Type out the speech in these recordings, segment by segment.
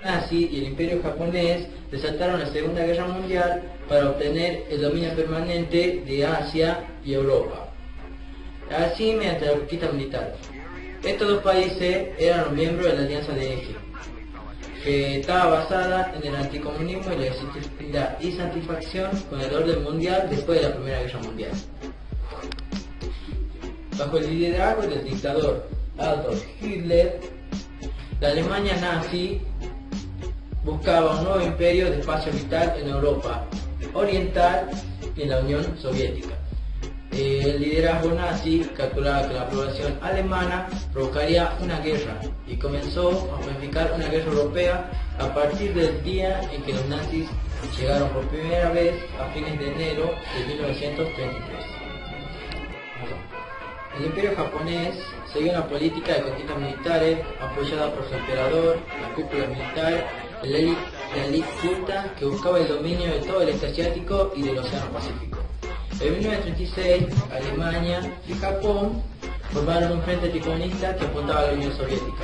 nazi y el Imperio japonés desataron la Segunda Guerra Mundial para obtener el dominio permanente de Asia y Europa, así mediante la conquista militar. Estos dos países eran los miembros de la Alianza de Eje, que estaba basada en el anticomunismo y la insatisfacción con el orden mundial después de la Primera Guerra Mundial. Bajo el liderazgo del dictador Adolf Hitler, la Alemania nazi buscaba un nuevo imperio de espacio vital en Europa Oriental y en la Unión Soviética. El liderazgo nazi calculaba que la aprobación alemana provocaría una guerra y comenzó a planificar una guerra europea a partir del día en que los nazis llegaron por primera vez a fines de enero de 1933. El Imperio japonés siguió una política de conquistas militares apoyada por su emperador, la cúpula militar, la élite culta que buscaba el dominio de todo el este asiático y del Océano Pacífico. En 1936, Alemania y Japón formaron un frente anticomunista que apuntaba a la Unión Soviética.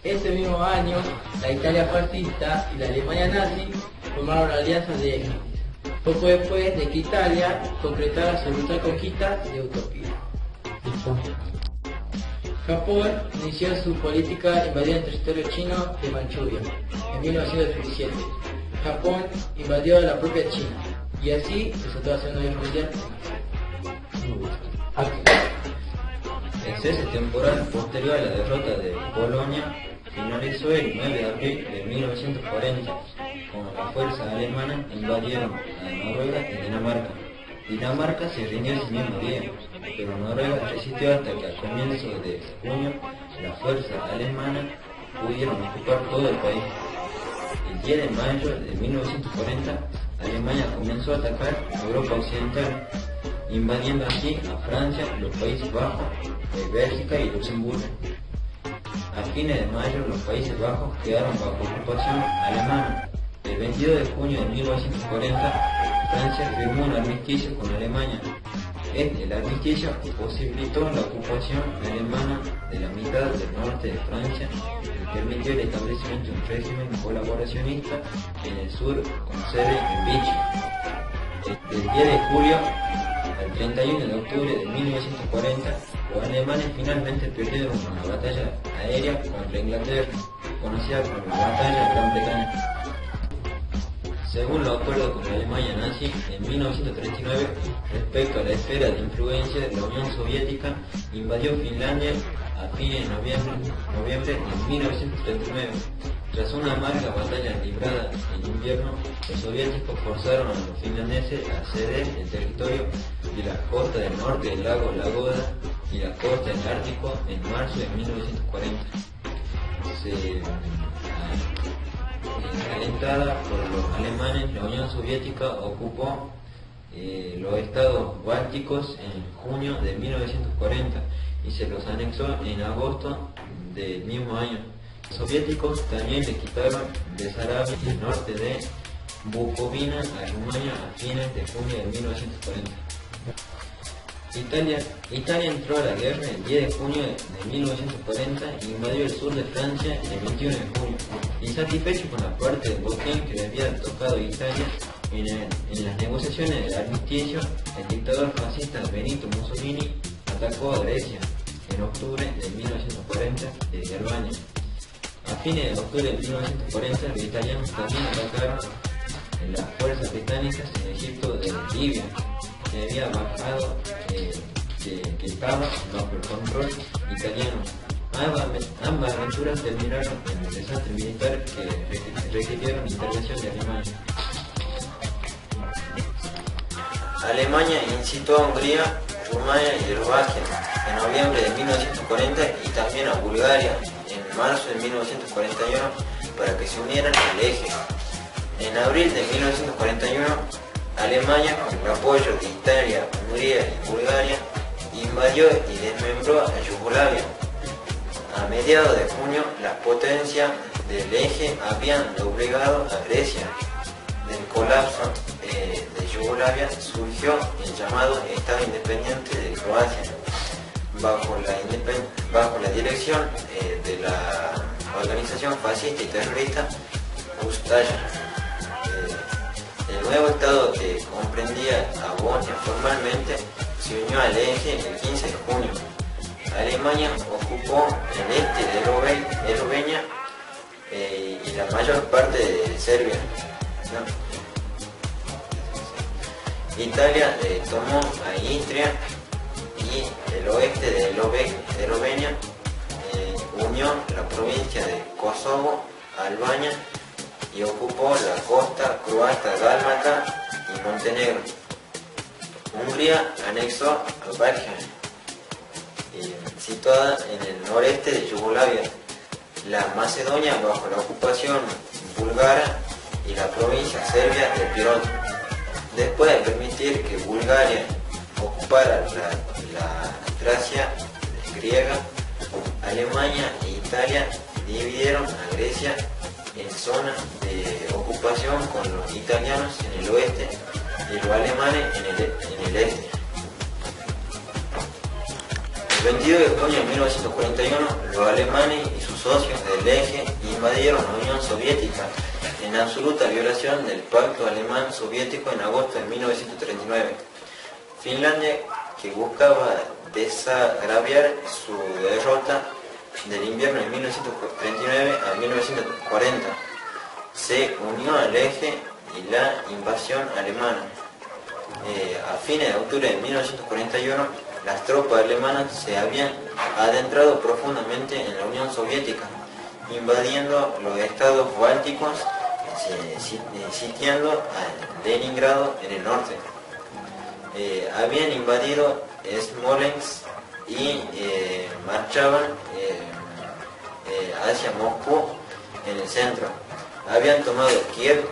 Ese mismo año, la Italia fascista y la Alemania nazi formaron la Alianza de Eje, poco después de que Italia concretara su brutal conquista de Utopía. Japón inició su política invadiendo el territorio chino de Manchuria en 1937. Japón invadió la propia China y así desató la Segunda Guerra Mundial. El cese temporal posterior a la derrota de Polonia finalizó el 9 de abril de 1940, cuando las fuerzas alemanas invadieron a Noruega y Dinamarca. Dinamarca se rindió ese mismo día, pero Noruega resistió hasta que a comienzos de junio las fuerzas alemanas pudieron ocupar todo el país. El 10 de mayo de 1940, Alemania comenzó a atacar Europa Occidental, invadiendo así a Francia, los Países Bajos, Bélgica y Luxemburgo. A fines de mayo, los Países Bajos quedaron bajo ocupación alemana. El 22 de junio de 1940, Francia firmó un armisticio con Alemania. El armisticio posibilitó la ocupación alemana de la mitad del norte de Francia y permitió el establecimiento de un régimen colaboracionista en el sur con sede en Vichy. Del 10 de julio al 31 de octubre de 1940, los alemanes finalmente perdieron una batalla aérea contra Inglaterra, conocida como la Batalla de Gran Bretaña. Según los acuerdos con la Alemania nazi, en 1939, respecto a la esfera de influencia de la Unión Soviética, invadió Finlandia a fines de noviembre de 1939. Tras una amarga batalla librada en invierno, los soviéticos forzaron a los finlandeses a ceder el territorio de la costa del norte del lago Ladoga y la costa del Ártico en marzo de 1940. Alentada por los alemanes, la Unión Soviética ocupó los estados bálticos en junio de 1940 y se los anexó en agosto del mismo año. Los soviéticos también le quitaron Besarabia y el norte de Bucovina a Rumania a fines de junio de 1940. Italia entró a la guerra el 10 de junio de 1940 e invadió el sur de Francia el 21 de junio. Insatisfecho con la parte del botín que le había tocado a Italia en las negociaciones del armisticio, el dictador fascista Benito Mussolini atacó a Grecia en octubre de 1940 desde Albania. A fines de octubre de 1940, los italianos también atacaron las fuerzas británicas en Egipto de Libia, que había bajado, que estaba bajo el control italiano. Ambas aventuras terminaron en un desastre militar que requirieron intervención de Alemania. Alemania incitó a Hungría, Rumania y Eslovaquia en noviembre de 1940 y también a Bulgaria en marzo de 1941 para que se unieran al eje. En abril de 1941, Alemania, con el apoyo de Italia, Hungría y Bulgaria, invadió y desmembró a Yugoslavia. A mediados de junio, las potencias del eje habían doblegado a Grecia. Del colapso de Yugoslavia surgió el llamado Estado Independiente de Croacia, bajo la dirección de la organización fascista y terrorista Ustaya. El nuevo estado que comprendía a Bosnia formalmente se unió al eje el 15 de junio. Alemania ocupó el este de Eslovenia y la mayor parte de Serbia, ¿no? Italia tomó a Istria y el oeste de Eslovenia, unió la provincia de Kosovo, Albania, y ocupó la costa croata dálmata y Montenegro. Hungría anexó a Valja, situada en el noreste de Yugoslavia, la Macedonia bajo la ocupación búlgara y la provincia serbia de Pirot. Después de permitir que Bulgaria ocupara la Tracia griega, Alemania e Italia dividieron a Grecia en zonas de ocupación con los italianos en el oeste y los alemanes en el este. El 22 de junio de 1941, los alemanes y sus socios del eje invadieron la Unión Soviética en absoluta violación del Pacto Alemán-Soviético en agosto de 1939. Finlandia, que buscaba desagraviar su derrota del invierno de 1939 a 1940, se unió al eje y la invasión alemana. A fines de octubre de 1941, las tropas alemanas se habían adentrado profundamente en la Unión Soviética, invadiendo los estados bálticos, sitiando a Leningrado en el norte. Habían invadido Smolensk y marchaban hacia Moscú en el centro. Habían tomado Kiev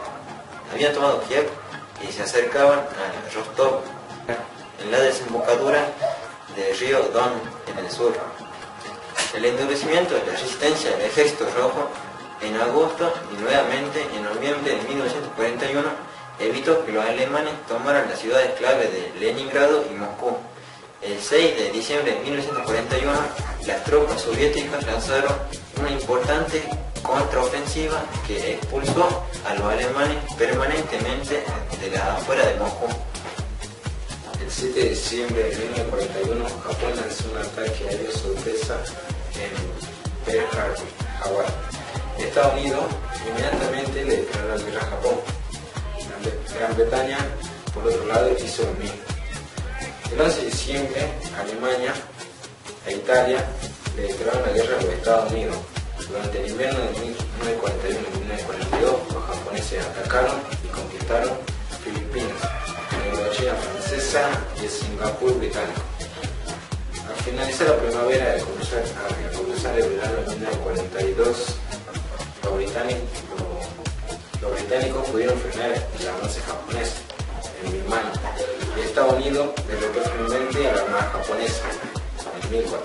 y se acercaban a Rostov, en la desembocadura del río Don en el sur. El endurecimiento de la resistencia del Ejército Rojo en agosto y nuevamente en noviembre de 1941 evitó que los alemanes tomaran las ciudades clave de Leningrado y Moscú. El 6 de diciembre de 1941, las tropas soviéticas lanzaron una importante contraofensiva que expulsó a los alemanes permanentemente de las afueras de Moscú. El 7 de diciembre de 1941, Japón lanzó un ataque aéreo sorpresa en Pearl Harbor, Hawái. Estados Unidos inmediatamente le declaró la guerra a Japón. Gran Bretaña, por otro lado, hizo lo mismo. El 11 de diciembre, Alemania e Italia le declararon la guerra a los Estados Unidos. Durante el invierno de 1941 y 1942, los japoneses atacaron y conquistaron Filipinas, la Indochina francesa y el Singapur británico. Al finalizar la primavera de comenzar el verano de 1942, los británicos pudieron frenar el avance japonés en Birmania y Estados Unidos derrotó finalmente a la Armada japonesa en Midway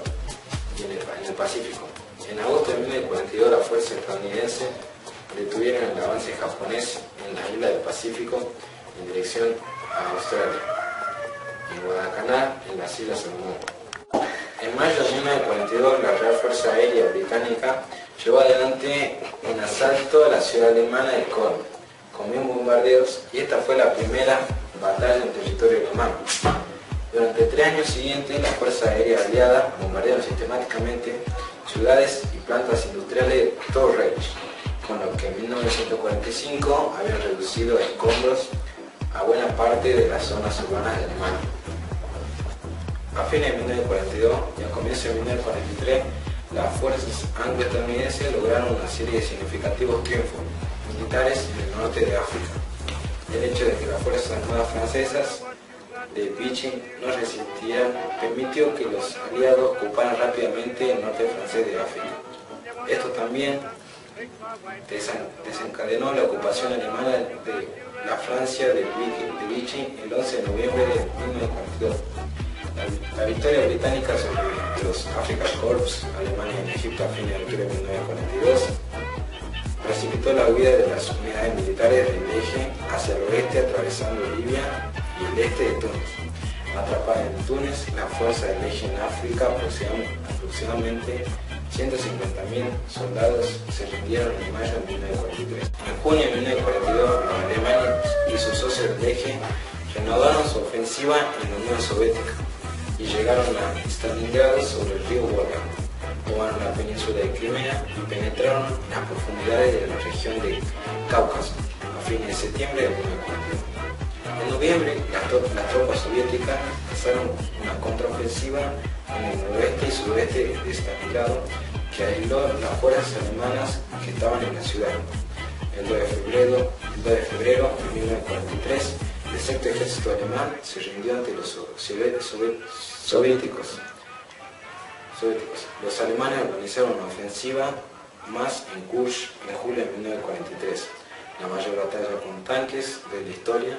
y en el Pacífico. En agosto de 1942, las fuerzas estadounidenses detuvieron el avance japonés en la isla del Pacífico en dirección a Australia y Guadalcanal en las Islas Salomón. En mayo de 1942, la Real Fuerza Aérea Británica llevó adelante un asalto a la ciudad alemana de Köln, con 1000 bombardeos, y esta fue la primera batalla en territorio alemán. Durante 3 años siguientes, la Fuerza Aérea Aliada bombardearon sistemáticamente ciudades y plantas industriales de todo el Reich, con lo que en 1945 habían reducido a escombros a buena parte de las zonas urbanas de Alemania. A fines de 1942 y a comienzos de 1943, las fuerzas anglo-estadounidenses lograron una serie de significativos triunfos militares en el norte de África. El hecho de que las fuerzas armadas francesas de Vichy no resistieran permitió que los aliados ocuparan rápidamente el norte francés de África. Esto también desencadenó la ocupación alemana de la Francia de Vichy el 11 de noviembre de 1942. La victoria británica sobre los African Corps alemanes en Egipto a fines de octubre de 1942 precipitó la huida de las unidades militares del eje hacia el oeste, atravesando Libia y el este de Túnez. Atrapada en Túnez, la fuerza del eje en África, aproximadamente 150.000 soldados se rindieron en mayo de 1943. En junio de 1942, los alemanes y sus socios del eje renovaron su ofensiva en la Unión Soviética y llegaron a Stalingrado sobre el río Volga, tomaron la península de Crimea y penetraron en las profundidades de la región de Cáucaso a fines de septiembre de 1942. En noviembre, las tropas soviéticas lanzaron una contraofensiva en el noroeste y suroeste de Stalingrado que aisló las fuerzas alemanas que estaban en la ciudad. El 2 de febrero de 1943, el sexto ejército alemán se rindió ante los soviéticos. Los alemanes organizaron una ofensiva más en Kursk en julio de 1943, la mayor batalla con tanques de la historia,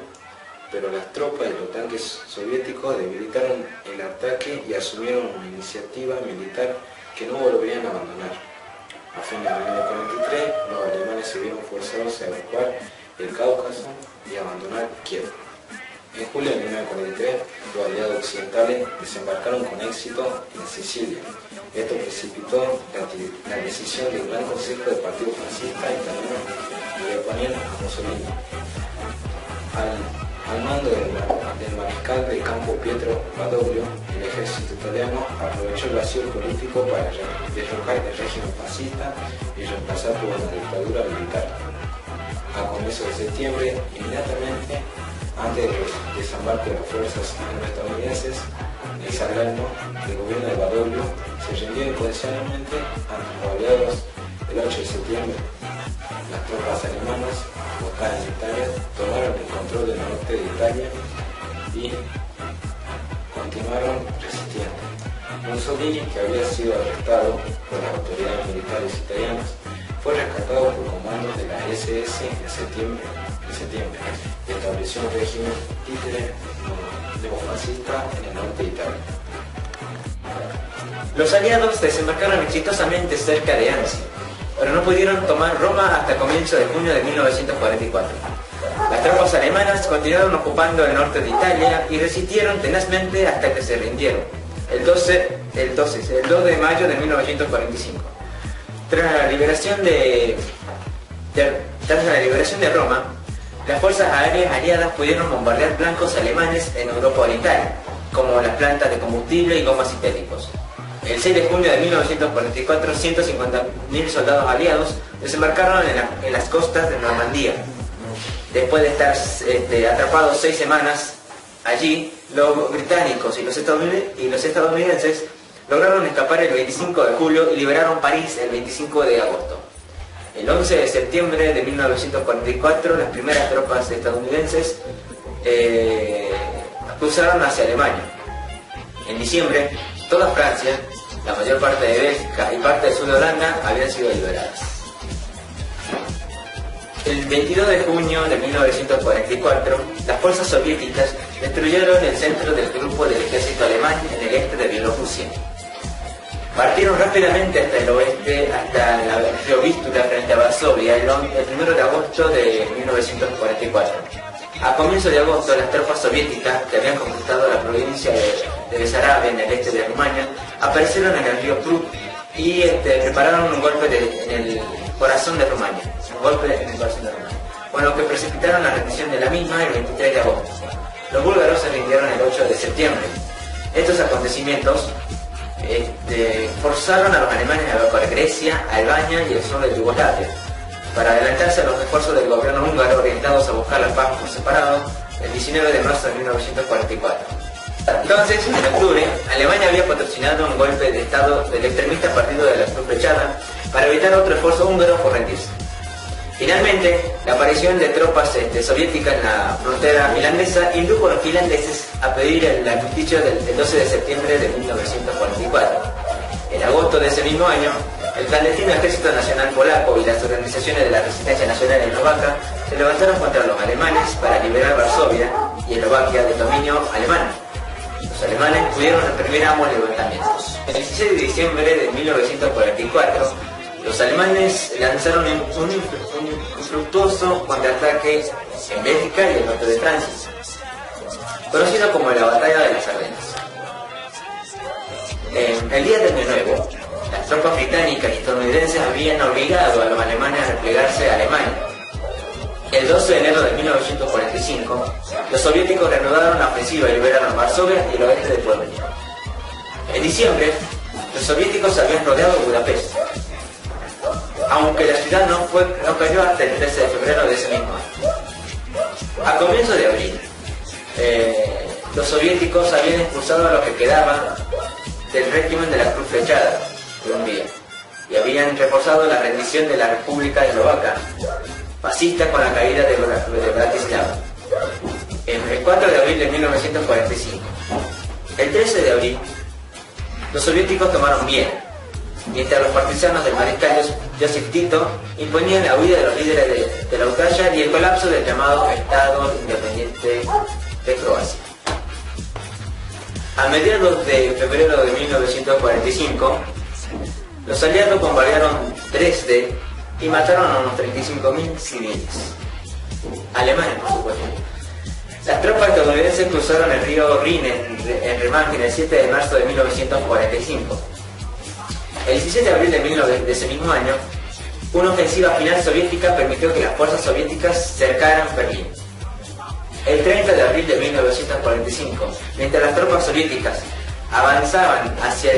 pero las tropas y los tanques soviéticos debilitaron el ataque y asumieron una iniciativa militar que no volverían a abandonar. A fin de 1943, los alemanes se vieron forzados a evacuar el Cáucaso y abandonar Kiev. En julio de 1943, los aliados occidentales desembarcaron con éxito en Sicilia. Esto precipitó la decisión del Gran Consejo del Partido Fascista Italiano de oponer a Mussolini. Al mando del mariscal de campo Pietro Badoglio, el ejército italiano aprovechó el vacío político para derrocar el régimen fascista y reemplazar por una dictadura militar. A comienzos de septiembre, inmediatamente antes del desembarco de las fuerzas anglo-estadounidenses en Salerno, el gobierno de Badoglio se rindió incondicionalmente ante los aliados el 8 de septiembre. Las tropas alemanas, buscadas en Italia, tomaron el control del norte de Italia y continuaron resistiendo. Mussolini, que había sido arrestado por las autoridades militares italianas, fue rescatado por comandos de la SS en septiembre y estableció un régimen títere neofascista en el norte de Italia. Los aliados desembarcaron exitosamente cerca de Anzio, pero no pudieron tomar Roma hasta comienzo de junio de 1944. Las tropas alemanas continuaron ocupando el norte de Italia y resistieron tenazmente hasta que se rindieron, el 2 de mayo de 1945. Tras la liberación de Roma, las fuerzas aéreas aliadas pudieron bombardear blancos alemanes en Europa Oriental, como las plantas de combustible y gomas sintéticos. El 6 de junio de 1944, 150.000 soldados aliados desembarcaron en las costas de Normandía. Después de estar atrapados 6 semanas allí, los británicos y los estadounidenses lograron escapar el 25 de julio y liberaron París el 25 de agosto. El 11 de septiembre de 1944, las primeras tropas estadounidenses cruzaron hacia Alemania. En diciembre, toda Francia, la mayor parte de Bélgica y parte del sur de Holanda habían sido liberadas. El 22 de junio de 1944, las fuerzas soviéticas destruyeron el centro del grupo del ejército alemán en el este de Bielorrusia. Partieron rápidamente hasta el oeste, hasta el río Vístula frente a Varsovia, el 1 de agosto de 1944. A comienzos de agosto, las tropas soviéticas que habían conquistado la provincia de Besarabia en el este de Rumania aparecieron en el río Prut y prepararon un golpe en el corazón de Rumania. Con lo que precipitaron la rendición de la misma el 23 de agosto. Los búlgaros se rindieron el 8 de septiembre. Estos acontecimientos forzaron a los alemanes a evacuar Grecia, Albania y el sur de Yugoslavia, para adelantarse a los esfuerzos del gobierno húngaro orientados a buscar la paz por separado el 19 de marzo de 1944. Entonces, en octubre, Alemania había patrocinado un golpe de estado del extremista partido de la Trupechada para evitar otro esfuerzo húngaro por rendirse. Finalmente, la aparición de tropas soviéticas en la frontera finlandesa indujo a los finlandeses a pedir el armisticio del 12 de septiembre de 1944. En agosto de ese mismo año, el clandestino Ejército Nacional Polaco y las organizaciones de la Resistencia Nacional eslovaca se levantaron contra los alemanes para liberar Varsovia y Eslovaquia del dominio alemán. Los alemanes pudieron reprimir ambos levantamientos. El 16 de diciembre de 1944, los alemanes lanzaron un infructuoso contraataque en Bélgica y el norte de Francia, conocido como la Batalla de las Ardenas. El día de Año Nuevo, Las tropas británicas y estadounidenses habían obligado a los alemanes a replegarse a Alemania. El 12 de enero de 1945, los soviéticos reanudaron la ofensiva y liberaron Varsovia y el oeste de Polonia. En diciembre, los soviéticos habían rodeado Budapest, aunque la ciudad no cayó hasta el 13 de febrero de ese mismo año. A comienzos de abril, los soviéticos habían expulsado a los que quedaban del régimen de la Cruz Flechada de Hungría y habían reforzado la rendición de la República Eslovaca, fascista, con la caída de Bratislava. El 4 de abril de 1945. El 13 de abril, los soviéticos tomaron Viena, mientras los partisanos del mariscal Josip Tito imponían la huida de los líderes de la Ucrania y el colapso del llamado Estado Independiente de Croacia. A mediados de febrero de 1945, los aliados bombardearon Dresde y mataron a unos 35.000 civiles, alemanes por supuesto. Las tropas estadounidenses cruzaron el río Rin en Remagen el 7 de marzo de 1945. El 17 de abril de ese mismo año, una ofensiva final soviética permitió que las fuerzas soviéticas cercaran Berlín. El 30 de abril de 1945, mientras las tropas soviéticas avanzaban hacia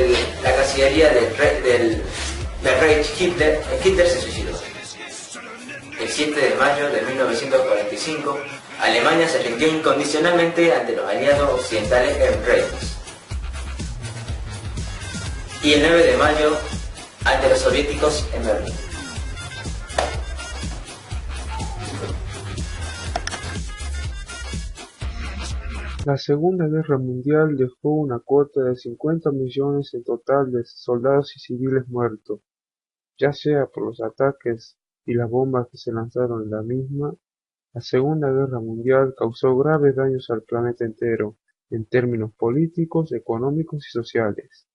la cancillería del Reich, Hitler se suicidó. El 7 de mayo de 1945, Alemania se rindió incondicionalmente ante los aliados occidentales en Reims. Y el 9 de mayo ante los soviéticos en Berlín. La Segunda Guerra Mundial dejó una cuota de 50 millones en total de soldados y civiles muertos, ya sea por los ataques y las bombas que se lanzaron en la misma. La Segunda Guerra Mundial causó graves daños al planeta entero, en términos políticos, económicos y sociales.